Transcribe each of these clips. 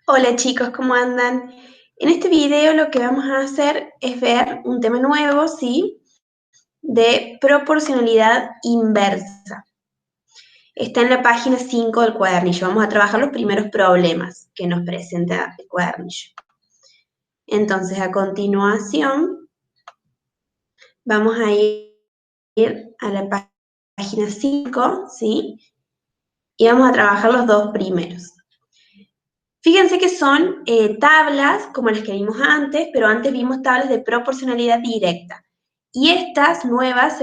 Hola chicos, ¿cómo andan? En este video lo que vamos a hacer es ver un tema nuevo, ¿sí? De proporcionalidad inversa. Está en la página 5 del cuadernillo. Vamos a trabajar los primeros problemas que nos presenta el cuadernillo. Entonces, a continuación, vamos a ir a la página 5, ¿sí? Y vamos a trabajar los dos primeros. Fíjense que son tablas como las que vimos antes, pero antes vimos tablas de proporcionalidad directa. Y estas nuevas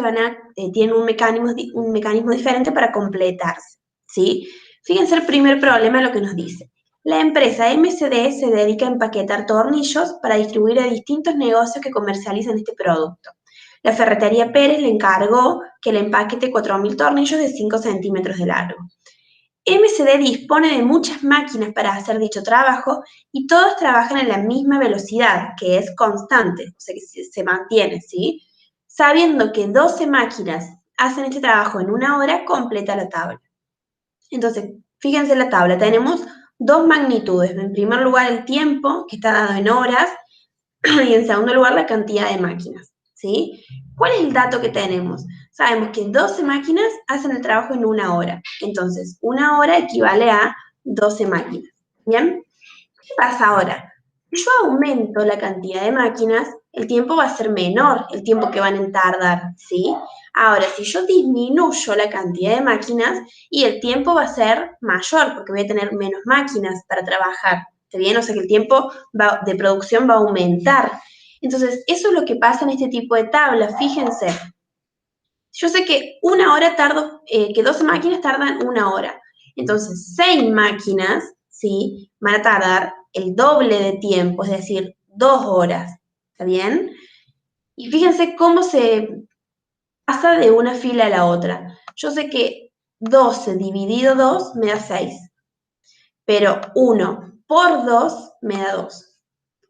tienen un mecanismo diferente para completarse, ¿sí? Fíjense el primer problema, lo que nos dice. La empresa MCD se dedica a empaquetar tornillos para distribuir a distintos negocios que comercializan este producto. La ferretería Pérez le encargó que le empaquete 4.000 tornillos de 5 centímetros de largo. MCD dispone de muchas máquinas para hacer dicho trabajo y todos trabajan en la misma velocidad, que es constante, o sea que se mantiene, ¿sí? Sabiendo que 12 máquinas hacen este trabajo en una hora, completa la tabla. Entonces, fíjense en la tabla, tenemos dos magnitudes. En primer lugar, el tiempo, que está dado en horas, y en segundo lugar, la cantidad de máquinas, ¿sí? ¿Cuál es el dato que tenemos? Sabemos que 12 máquinas hacen el trabajo en una hora. Entonces, una hora equivale a 12 máquinas, ¿bien? ¿Qué pasa ahora? Si yo aumento la cantidad de máquinas, el tiempo va a ser menor, el tiempo que van a tardar, ¿sí? Ahora, si yo disminuyo la cantidad de máquinas, y el tiempo va a ser mayor, porque voy a tener menos máquinas para trabajar, ¿está bien? O sea que el tiempo de producción va a aumentar. Entonces, eso es lo que pasa en este tipo de tablas, fíjense. Yo sé que una hora que 12 máquinas tardan una hora. Entonces, 6 máquinas, ¿sí? Van a tardar el doble de tiempo, es decir, 2 horas. ¿Está bien? Y fíjense cómo se pasa de una fila a la otra. Yo sé que 12 dividido 2 me da 6, pero 1 por 2 me da 2.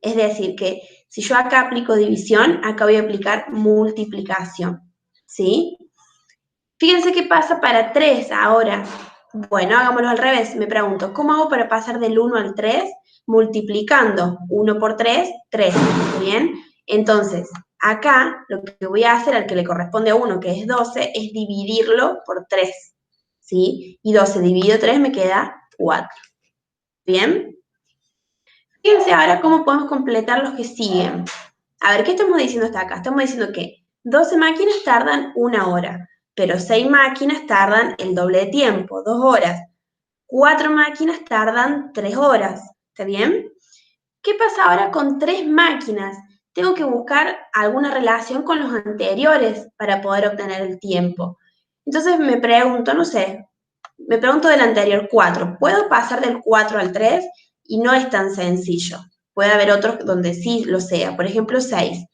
Es decir, que si yo acá aplico división, acá voy a aplicar multiplicación. ¿Sí? Fíjense qué pasa para 3 ahora. Bueno, hagámoslo al revés. Me pregunto, ¿cómo hago para pasar del 1 al 3? Multiplicando 1 por 3, 3. ¿Bien? Entonces, acá lo que voy a hacer al que le corresponde a 1, que es 12, es dividirlo por 3. ¿Sí? Y 12 dividido 3 me queda 4. ¿Bien? Fíjense ahora cómo podemos completar los que siguen. A ver, ¿qué estamos diciendo hasta acá? Estamos diciendo que 12 máquinas tardan una hora, pero 6 máquinas tardan el doble de tiempo, 2 horas. 4 máquinas tardan 3 horas, ¿está bien? ¿Qué pasa ahora con 3 máquinas? Tengo que buscar alguna relación con los anteriores para poder obtener el tiempo. Entonces me pregunto, no sé, me pregunto del anterior 4, ¿puedo pasar del 4 al 3? Y no es tan sencillo. Puede haber otros donde sí lo sea, por ejemplo 6.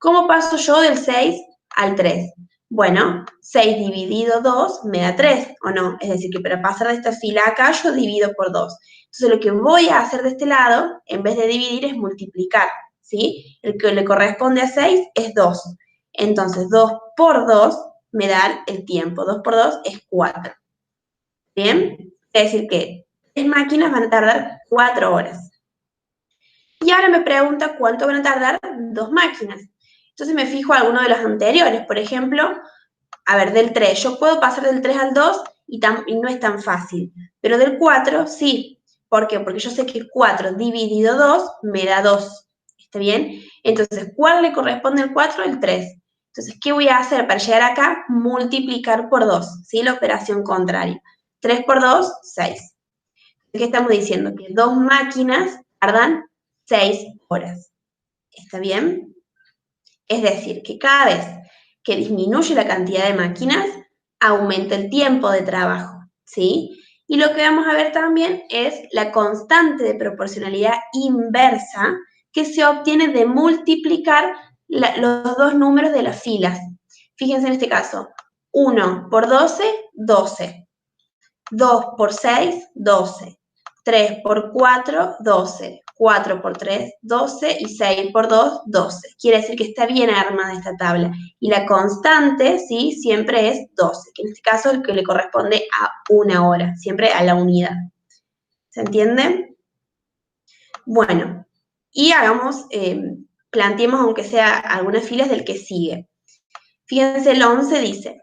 ¿Cómo paso yo del 6 al 3? Bueno, 6 dividido 2 me da 3, ¿o no? Es decir, que para pasar de esta fila acá yo divido por 2. Entonces lo que voy a hacer de este lado, en vez de dividir, es multiplicar, ¿sí? El que le corresponde a 6 es 2. Entonces 2 por 2 me da el tiempo. 2 por 2 es 4. ¿Bien? Es decir que 3 máquinas van a tardar 4 horas. Y ahora me pregunta cuánto van a tardar 2 máquinas. Entonces me fijo alguno de los anteriores. Por ejemplo, a ver, del 3. Yo puedo pasar del 3 al 2 y no es tan fácil. Pero del 4, sí. ¿Por qué? Porque yo sé que 4 dividido 2 me da 2. ¿Está bien? Entonces, ¿cuál le corresponde al 4? El 3. Entonces, ¿qué voy a hacer para llegar acá? Multiplicar por 2, ¿sí? La operación contraria. 3 por 2, 6. ¿Qué estamos diciendo? Que 2 máquinas tardan 6 horas. ¿Está bien? Es decir, que cada vez que disminuye la cantidad de máquinas, aumenta el tiempo de trabajo, ¿sí? Y lo que vamos a ver también es la constante de proporcionalidad inversa que se obtiene de multiplicar los dos números de las filas. Fíjense en este caso, 1 por 12, 12. 2 por 6, 12. 3 por 4, 12. 4 por 3, 12. Y 6 por 2, 12. Quiere decir que está bien armada esta tabla. Y la constante, ¿sí? Siempre es 12, que en este caso es el que le corresponde a una hora, siempre a la unidad. ¿Se entiende? Bueno, y hagamos, planteemos aunque sea algunas filas del que sigue. Fíjense, el 11 dice,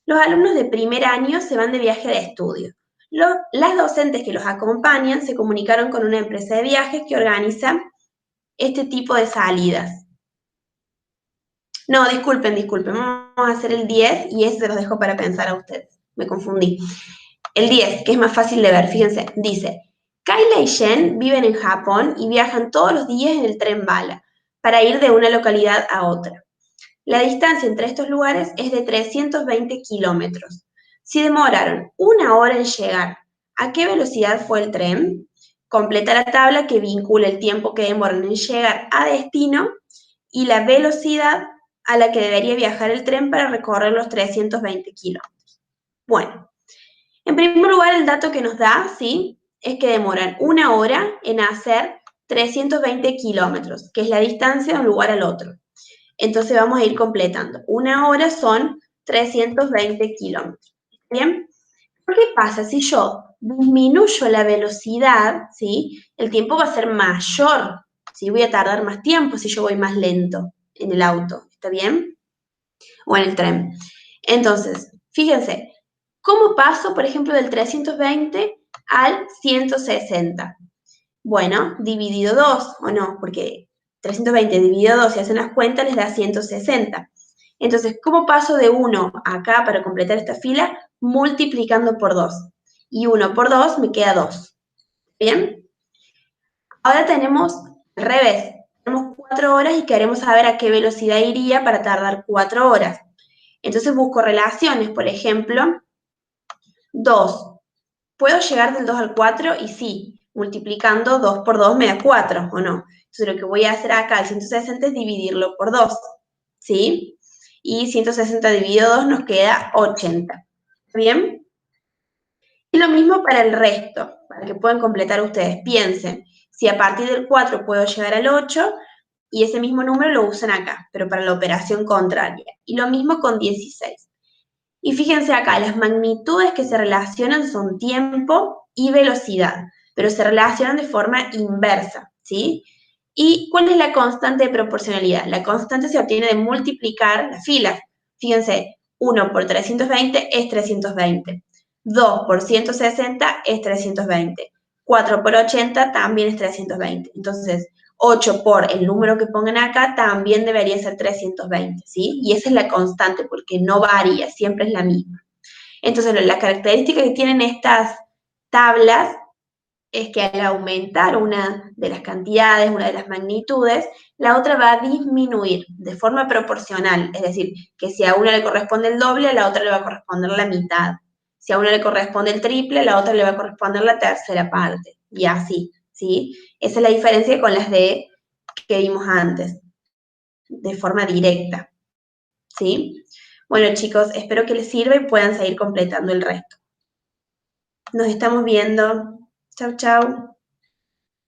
los alumnos de primer año se van de viaje de estudio. Las docentes que los acompañan se comunicaron con una empresa de viajes que organiza este tipo de salidas. No, disculpen, vamos a hacer el 10 y ese se los dejo para pensar a ustedes. Me confundí. El 10, que es más fácil de ver, fíjense, dice, Kayla y Jen viven en Japón y viajan todos los días en el tren bala para ir de una localidad a otra. La distancia entre estos lugares es de 320 kilómetros. Si demoraron 1 hora en llegar, ¿a qué velocidad fue el tren? Completa la tabla que vincula el tiempo que demoran en llegar a destino y la velocidad a la que debería viajar el tren para recorrer los 320 kilómetros. Bueno, en primer lugar, el dato que nos da, ¿sí?, es que demoran 1 hora en hacer 320 kilómetros, que es la distancia de un lugar al otro. Entonces vamos a ir completando. 1 hora son 320 kilómetros. ¿Bien? ¿Qué pasa? Si yo disminuyo la velocidad, ¿sí?, el tiempo va a ser mayor. ¿Sí? Voy a tardar más tiempo si yo voy más lento en el auto. ¿Está bien? O en el tren. Entonces, fíjense, ¿cómo paso, por ejemplo, del 320 al 160? Bueno, dividido 2, ¿o no? Porque 320 dividido 2, si hacen las cuentas, les da 160. Entonces, ¿cómo paso de 1 acá para completar esta fila? Multiplicando por 2. Y 1 por 2 me queda 2. ¿Bien? Ahora tenemos al revés. Tenemos 4 horas y queremos saber a qué velocidad iría para tardar 4 horas. Entonces busco relaciones, por ejemplo, 2. ¿Puedo llegar del 2 al 4? Y sí, multiplicando 2 por 2 me da 4, ¿o no? Entonces lo que voy a hacer acá, el 160, es dividirlo por 2, ¿sí? Y 160 dividido 2 nos queda 80. ¿Bien? Y lo mismo para el resto, para que puedan completar ustedes. Piensen, si a partir del 4 puedo llegar al 8, y ese mismo número lo usan acá, pero para la operación contraria. Y lo mismo con 16. Y fíjense acá, las magnitudes que se relacionan son tiempo y velocidad, pero se relacionan de forma inversa, ¿sí? ¿Y cuál es la constante de proporcionalidad? La constante se obtiene de multiplicar las filas. Fíjense, 1 por 320 es 320. 2 por 160 es 320. 4 por 80 también es 320. Entonces, 8 por el número que pongan acá también debería ser 320, ¿sí? Y esa es la constante porque no varía, siempre es la misma. Entonces, la característica que tienen estas tablas es que al aumentar una de las cantidades, una de las magnitudes, la otra va a disminuir de forma proporcional. Es decir, que si a una le corresponde el doble, a la otra le va a corresponder la mitad. Si a una le corresponde el triple, a la otra le va a corresponder la tercera parte. Y así, ¿sí? Esa es la diferencia con las que vimos antes, de forma directa, ¿sí? Bueno, chicos, espero que les sirva y puedan seguir completando el resto. Nos estamos viendo. Chau, chau.